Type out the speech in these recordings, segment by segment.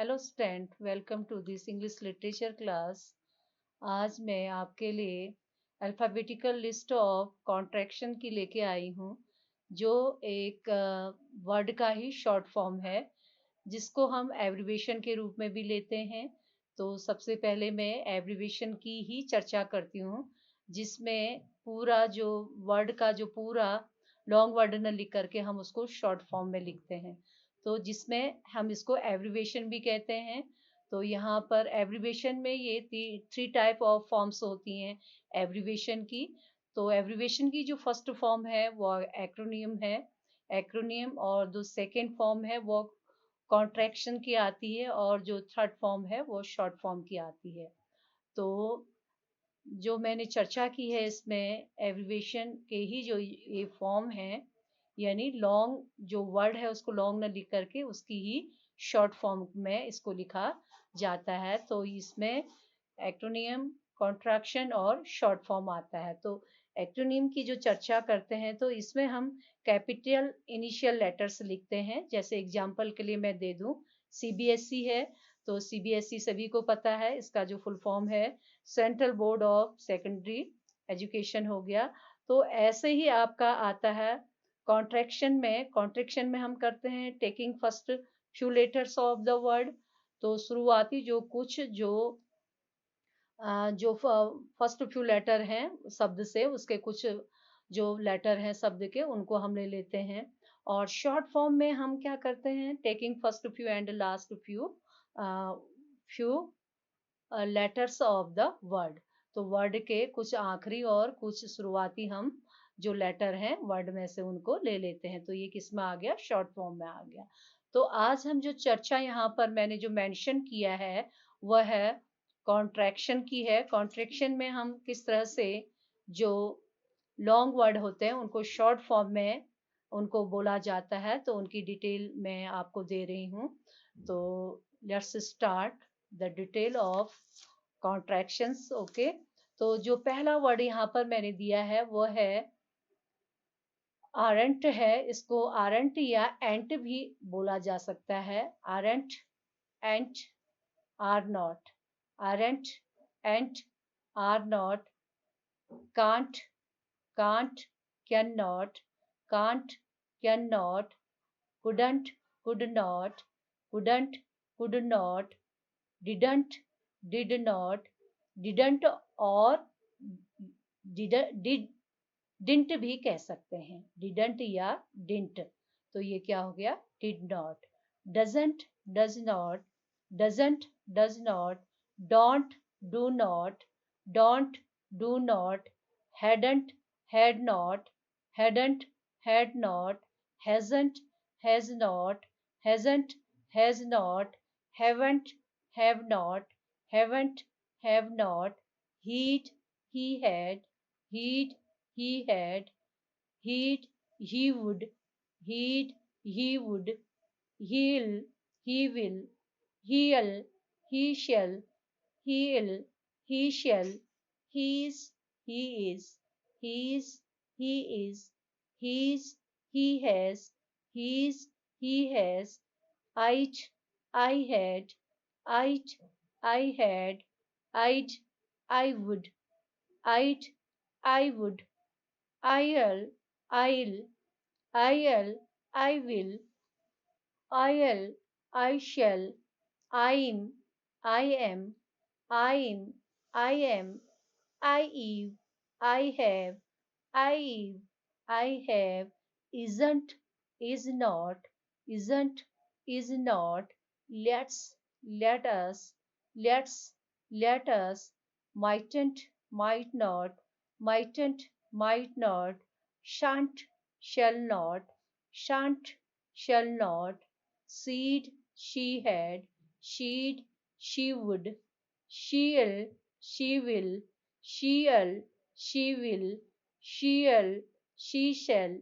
Hello student, welcome to this English literature class. आज मैं आपके लिए अल्फ़ाबेटिकल लिस्ट ऑफ कॉन्ट्रैक्शन की लेके आई हूँ, जो एक वर्ड का ही शॉर्ट फॉर्म है, जिसको हम एब्रिविएशन के रूप में भी लेते हैं। तो सबसे पहले मैं एब्रिविएशन की ही चर्चा करती हूँ, जिसमें पूरा जो वर्ड का जो पूरा लॉन्ग वर्ड न लिख करके हम उसको शॉर्ट फॉर्म में लिखते हैं। तो जिसमें हम इसको एब्रिविएशन भी कहते हैं। तो यहाँ पर एब्रिविएशन में ये थ्री टाइप ऑफ फॉर्म्स होती हैं एब्रिविएशन की। तो एब्रिविएशन की जो फर्स्ट फॉर्म है वो एक्रोनियम है। एक्रोनियम और जो सेकेंड फॉर्म है वो कॉन्ट्रैक्शन की आती है, और जो थर्ड फॉर्म है वो शॉर्ट फॉर्म की आती है। तो जो मैंने चर्चा की है इसमें एब्रिविएशन के ही जो ये फॉर्म है, यानी लॉन्ग जो वर्ड है उसको लॉन्ग न लिख करके उसकी ही शॉर्ट फॉर्म में इसको लिखा जाता है। तो इसमें एक्रोनियम, कॉन्ट्रैक्शन और शॉर्ट फॉर्म आता है। तो एक्रोनियम की जो चर्चा करते हैं तो इसमें हम कैपिटल इनिशियल लेटर्स लिखते हैं। जैसे एग्जांपल के लिए मैं दे दूं, सीबीएसई है, तो सीबीएसई सभी को पता है, इसका जो फुल फॉर्म है central board of secondary education हो गया। तो ऐसे ही आपका आता है कॉन्ट्रैक्शन में हम करते हैं taking first few letters of the word. तो शुरुआती जो कुछ जो फर्स्ट फ्यू लेटर हैं शब्द से, उसके कुछ जो लेटर हैं शब्द के, उनको हम ले लेते हैं। और शॉर्ट फॉर्म में हम क्या करते हैं, taking first few and last few letters of the word. तो वर्ड के कुछ आखिरी और कुछ शुरुआती हम जो लेटर हैं वर्ड में से उनको ले लेते हैं। तो ये किस में आ गया, शॉर्ट फॉर्म में आ गया। तो आज हम जो चर्चा यहाँ पर मैंने जो मेंशन किया है वह है कॉन्ट्रैक्शन की है। कॉन्ट्रैक्शन में हम किस तरह से जो लॉन्ग वर्ड होते हैं उनको शॉर्ट फॉर्म में उनको बोला जाता है, तो उनकी डिटेल मैं आपको दे रही हूँ। तो let's start the detail of contractions. Okay, तो जो पहला वर्ड यहाँ पर मैंने दिया है वो है आरंट है। इसको आरंट या एंट भी बोला जा सकता है। Aren't, ain't, are not, aren't, ain't, are not, can't, can't, cannot, can't, cannot, couldn't, could not, couldn't, could not, didn't, did not, didn't और did didn't भी कह सकते हैं, didn't या didn't। तो ये क्या हो गया, did not, doesn't, does not, doesn't, does not, don't, do not, don't, do not, hadn't, had not, hadn't, had not, hasn't, has not, hasn't, has not, haven't, have not, haven't, have not, he'd, he had, he'd, he had, he'd, he would, he'd, he would, he'll, he will, he'll, he shall, he'll, he shall, he's, he is, he's, he is, he's, he has, he's, he has, I'd, I had, I'd, I had, I'd, I would, I'd, I would, I'll, I'll, I will, I shall, I'm, I am, I am, I have, I have, isn't, is not, isn't, is not, let's, let us, let us, mightn't, might not, mightn't, might not, shan't, shall not, shall not, seed, she had, she'd, she would, she'll, she will, she'll, she will, she'll, she shall,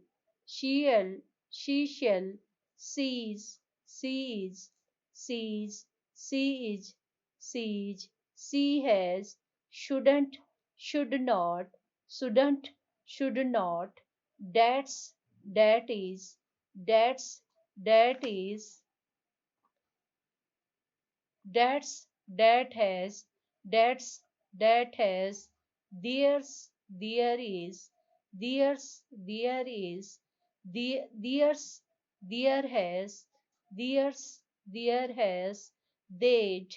she'll, she shall, sees, sees, sees, siege, siege, she has, shouldn't, should not, shouldn't, should not, that's, that is, that's, that is, That's, that has, that's, that has, there's, there is, there's, there is, there's, there has, there's, there has, they'd,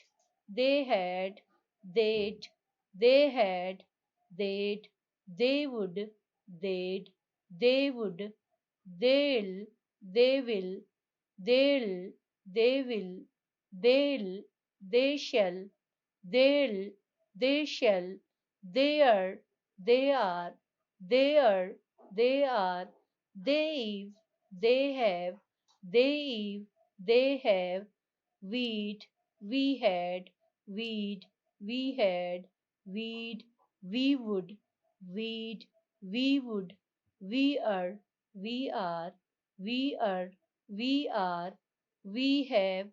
they had, they'd, they had, they'd, they would, they'd, they would, they'll, they will, they'll, they will, they'll, they shall, they'll, they shall, they are, they are, they are, they are, they've, they have, they've, they have, we'd, we had, we'd, we had, we'd, we would, we'd, we would, we are, we are, we are, we are, we have,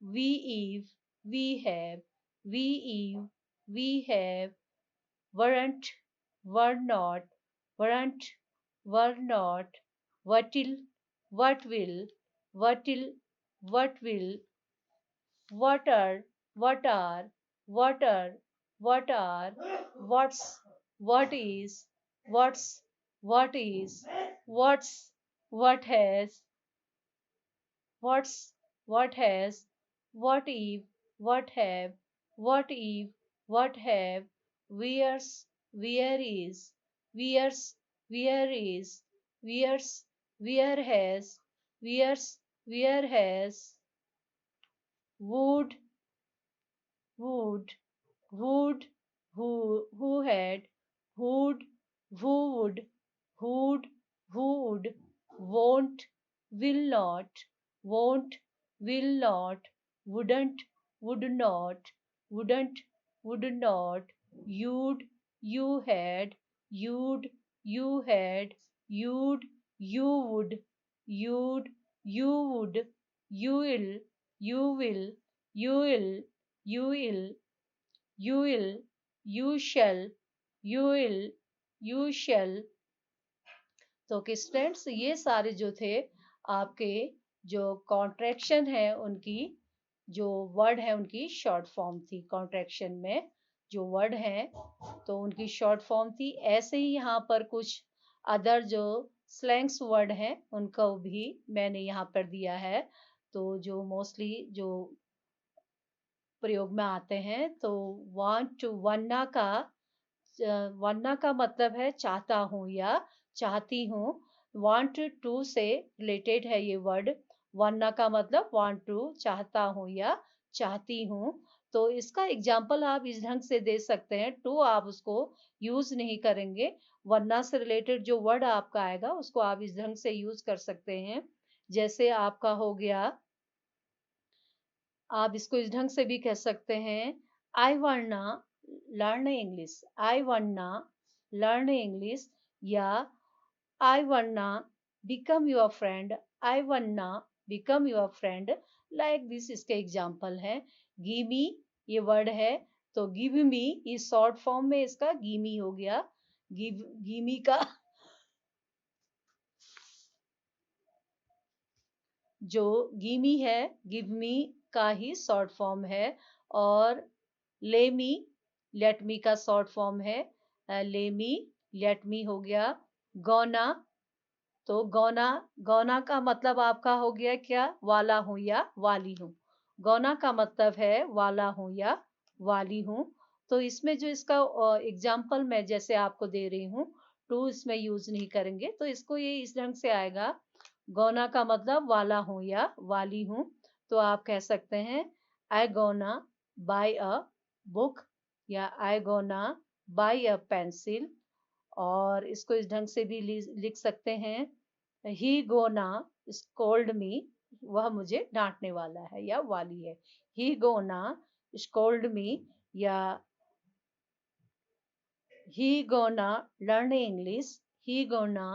we have, we have, weren't, were not, weren't, were not, what'll, what will, what'll, what will, what are, what are, what are, what are, what's, what is, what's, what is, what's, what has, what's, what has, what if, what have, what if, what have, where's, where is, where's, where is, where's, where has, where's, where has, would, would, would, who had, who'd, who would, who'd, who would, won't, won't, will not, wouldn't, would not, wouldn't, would not, you'd, you had, you'd, you had, you'd, you would, you'd, you would, you'll, you will, you'll, you'll, you will, you shall, you will, you shall। तो कि students ये सारे जो थे आपके जो contraction है उनकी जो वर्ड है उनकी शॉर्ट फॉर्म थी। कॉन्ट्रैक्शन में जो वर्ड हैं तो उनकी शॉर्ट फॉर्म थी। ऐसे ही यहाँ पर कुछ अदर जो स्लैंग्स वर्ड हैं उनको भी मैंने यहाँ पर दिया है। तो जो मोस्टली जो प्रयोग में आते हैं तो वांट टू, वरना का मतलब है चाहता हूँ या चाहती हूँ। वांट टू से रिलेटेड है ये वर्ड। वरना का मतलब वांट टू, चाहता हूँ या चाहती हूँ। तो इसका एग्जाम्पल आप इस ढंग से दे सकते हैं। टू आप उसको यूज नहीं करेंगे। वरना से रिलेटेड जो वर्ड आपका आएगा उसको आप इस ढंग से यूज कर सकते हैं। जैसे आपका हो गया, आप इसको इस ढंग से भी कह सकते हैं, आई वरना लर्न इंग्लिश, आई वरना लर्न इंग्लिश, या आई वरना बिकम योर फ्रेंड, आई वरना become your friend, like this इसके एग्जाम्पल है। गिव मी ये वर्ड है तो गिव मी इस शॉर्ट फॉर्म में इसका गिमी हो गया। गिमी का जो गिमी है गिव मी का ही शॉर्ट फॉर्म है। और ले मी, लेट मी का शॉर्ट फॉर्म है। ले मी, लेट मी हो गया। गौना, तो गौना, गौना का मतलब आपका हो गया क्या, वाला हूँ या वाली हूँ। गौना का मतलब है वाला हूँ या वाली हूँ। तो इसमें जो इसका एग्जाम्पल मैं जैसे आपको दे रही हूँ, टू इसमें यूज नहीं करेंगे तो इसको ये इस ढंग से आएगा। गौना का मतलब वाला हूँ या वाली हूँ। तो आप कह सकते हैं I gonna buy a book, या I gonna buy a pencil. और इसको इस ढंग से भी लिख सकते हैं, ही गोना स्कोल्ड मी, वह मुझे डांटने वाला है या वाली है। ही गोना स्कोल्ड मी, या ही गोना लर्न इंग्लिश, ही गोना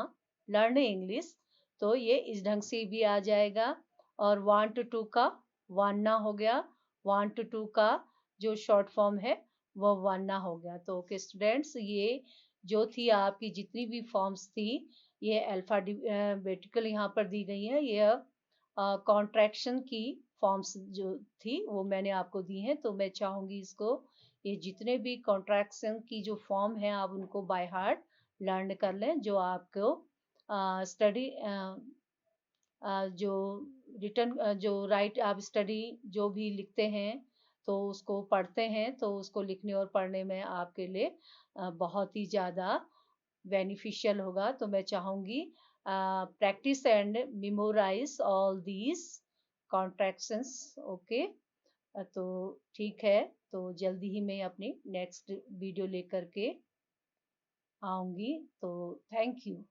लर्न इंग्लिश। तो ये इस ढंग से भी आ जाएगा। और वांट टू का वान्ना हो गया। वांट टू का जो शॉर्ट फॉर्म है वो वान्ना हो गया। तो ओके स्टूडेंट्स, ये जो थी आपकी जितनी भी फॉर्म्स थी ये अल्फाबेटिकल यहाँ पर दी गई है। ये कॉन्ट्रैक्शन की फॉर्म्स जो थी वो मैंने आपको दी हैं, तो मैं चाहूँगी इसको ये जितने भी कॉन्ट्रैक्शन की जो फॉर्म है आप उनको बाय हार्ट लर्न कर लें, जो आपको स्टडी जो जो राइट आप स्टडी जो भी लिखते हैं तो उसको पढ़ते हैं तो उसको लिखने और पढ़ने में आपके लिए बहुत ही ज़्यादा बेनिफिशियल होगा। तो मैं चाहूँगी practice and memorize all these contractions. Okay, तो ठीक है, तो जल्दी ही मैं अपनी नेक्स्ट वीडियो लेकर के आऊँगी। तो थैंक यू।